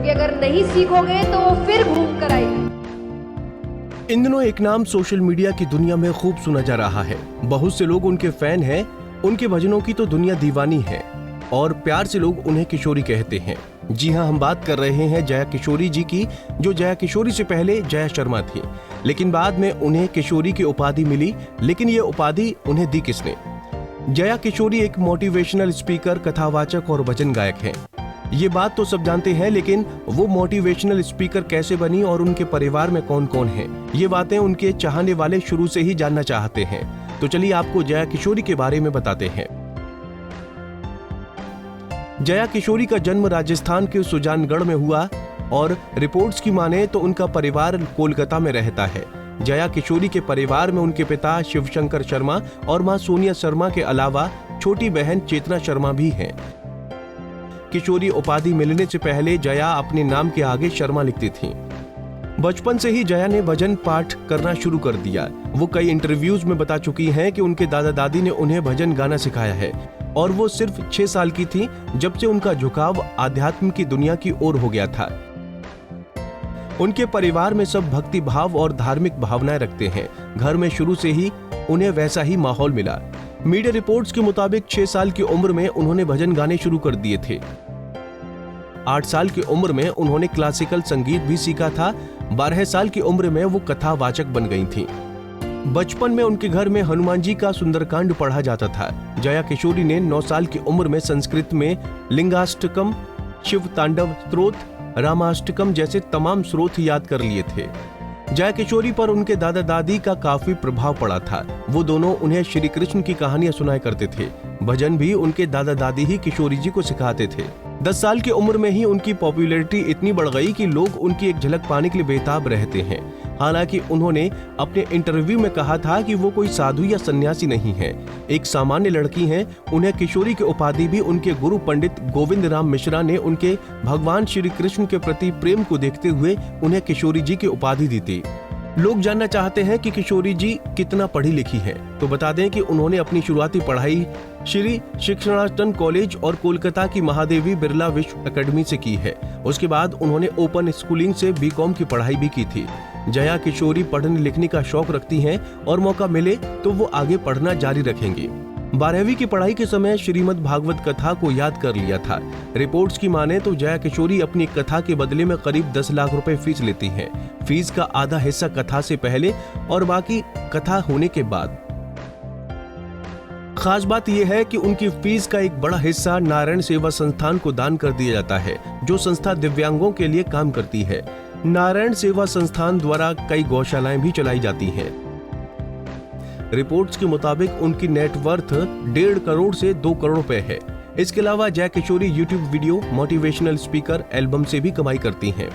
कि अगर नहीं सीखोगे तो वो फिर घूम कर आएगी। इन दिनों एक नाम सोशल मीडिया की दुनिया में खूब सुना जा रहा है। बहुत से लोग उनके फैन हैं, उनके भजनों की तो दुनिया दीवानी है और प्यार से लोग उन्हें किशोरी कहते हैं। जी हाँ, हम बात कर रहे हैं जया किशोरी जी की, जो जया किशोरी से पहले जया शर्मा थी, लेकिन बाद में उन्हें किशोरी की उपाधि मिली। लेकिन ये उपाधि उन्हें दी किसने? जया किशोरी एक मोटिवेशनल स्पीकर, कथावाचक और भजन गायक हैं। ये बात तो सब जानते हैं, लेकिन वो मोटिवेशनल स्पीकर कैसे बनी और उनके परिवार में कौन कौन है, ये बातें उनके चाहने वाले शुरू से ही जानना चाहते हैं। तो चलिए आपको जया किशोरी के बारे में बताते हैं। जया किशोरी का जन्म राजस्थान के सुजानगढ़ में हुआ और रिपोर्ट्स की माने तो उनका परिवार कोलकाता में रहता है। जया किशोरी के परिवार में उनके पिता शिवशंकर शर्मा और मां सोनिया शर्मा के अलावा छोटी बहन चेतना शर्मा भी हैं। किशोरी उपाधि मिलने से पहले जया अपने नाम के आगे शर्मा लिखती थी। बचपन से ही जया ने भजन पाठ करना शुरू कर दिया। वो कई इंटरव्यूज में बता चुकी हैं कि उनके दादा दादी ने उन्हें भजन गाना सिखाया है और वो सिर्फ 6 साल की थी जब से उनका झुकाव आध्यात्म की दुनिया की ओर हो गया था। उनके परिवार में सब भक्ति भाव और धार्मिक भावनाएं रखते हैं। घर में शुरू से ही उन्हें वैसा ही माहौल मिला। मीडिया रिपोर्ट्स के मुताबिक 6 साल की उम्र में उन्होंने भजन गाने शुरू कर दिए थे। 8 साल की उम्र में उन्होंने क्लासिकल संगीत भी सीखा था। 12 साल की उम्र में वो कथावाचक बन गई थीं। बचपन में उनके घर में हनुमान जी का सुंदरकांड पढ़ा जाता था। जया किशोरी ने 9 साल की उम्र में संस्कृत में लिंगाष्टकम, शिव तांडव स्तोत्र, रामाष्टकम जैसे तमाम स्रोत याद कर लिए थे। जया किशोरी पर उनके दादा दादी का काफी प्रभाव पड़ा था। वो दोनों उन्हें श्री कृष्ण की कहानियां सुनाया करते थे। भजन भी उनके दादा दादी ही किशोरी जी को सिखाते थे। 10 साल की उम्र में ही उनकी पॉपुलैरिटी इतनी बढ़ गई कि लोग उनकी एक झलक पाने के लिए बेताब रहते हैं। हालांकि उन्होंने अपने इंटरव्यू में कहा था कि वो कोई साधु या सन्यासी नहीं है, एक सामान्य लड़की हैं। उन्हें किशोरी की उपाधि भी उनके गुरु पंडित गोविंद राम मिश्रा ने उनके भगवान श्री कृष्ण के प्रति प्रेम को देखते हुए उन्हें किशोरी जी की उपाधि दी थी। लोग जानना चाहते हैं कि किशोरी जी कितना पढ़ी लिखी हैं, तो बता दें कि उन्होंने अपनी शुरुआती पढ़ाई श्री शिक्षणाटन कॉलेज और कोलकाता की महादेवी बिरला विश्व एकेडमी से की है। उसके बाद उन्होंने ओपन स्कूलिंग से बीकॉम की पढ़ाई भी की थी। जया किशोरी पढ़ने लिखने का शौक रखती हैं और मौका मिले तो वो आगे पढ़ना जारी रखेंगी। 12वीं की पढ़ाई के समय श्रीमद् भागवत कथा को याद कर लिया था। रिपोर्ट्स की माने तो जया किशोरी अपनी कथा के बदले में करीब 10 लाख रुपए फीस लेती हैं। फीस का आधा हिस्सा कथा से पहले और बाकी कथा होने के बाद। खास बात यह है कि उनकी फीस का एक बड़ा हिस्सा नारायण सेवा संस्थान को दान कर दिया जाता है, जो संस्था दिव्यांगों के लिए काम करती है। नारायण सेवा संस्थान द्वारा कई गौशालाएं भी चलाई जाती हैं। रिपोर्ट्स के मुताबिक उनकी नेटवर्थ 1.5 करोड़ से 2 करोड़ रुपए है। इसके अलावा Jaya Kishori YouTube video, motivational speaker, album से भी कमाई करती हैं।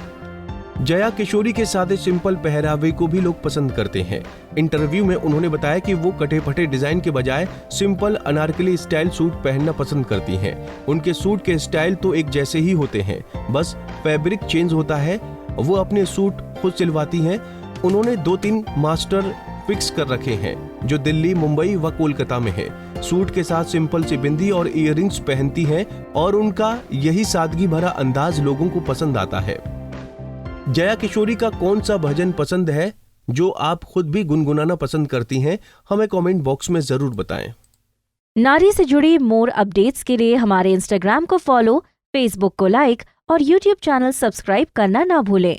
जया किशोरी के सादे सिंपल पहरावे को भी लोग पसंद करते हैं। इंटरव्यू में उन्होंने बताया कि वो कटे फटे डिजाइन के बजाय सिंपल अनारकली स्टाइल सूट पहनना पसंद करती हैं। उनके सूट के स्टाइल तो एक जैसे ही होते हैं, बस फैब्रिक चेंज होता है। वो अपने सूट खुद सिलवाती हैं। उन्होंने 2-3 मास्टर फिक्स कर रखे हैं, जो दिल्ली, मुंबई व कोलकाता में है। सूट के साथ सिंपल सी बिंदी और इयररिंग्स पहनती हैं और उनका यही सादगी भरा अंदाज लोगों को पसंद आता है। जया किशोरी का कौन सा भजन पसंद है जो आप खुद भी गुनगुनाना पसंद करती हैं? हमें कमेंट बॉक्स में जरूर बताएं। नारी से जुड़ी मोर अपडेट्स के लिए हमारे इंस्टाग्राम को फॉलो, फेसबुक को लाइक और यूट्यूब चैनल सब्सक्राइब करना ना भूलें।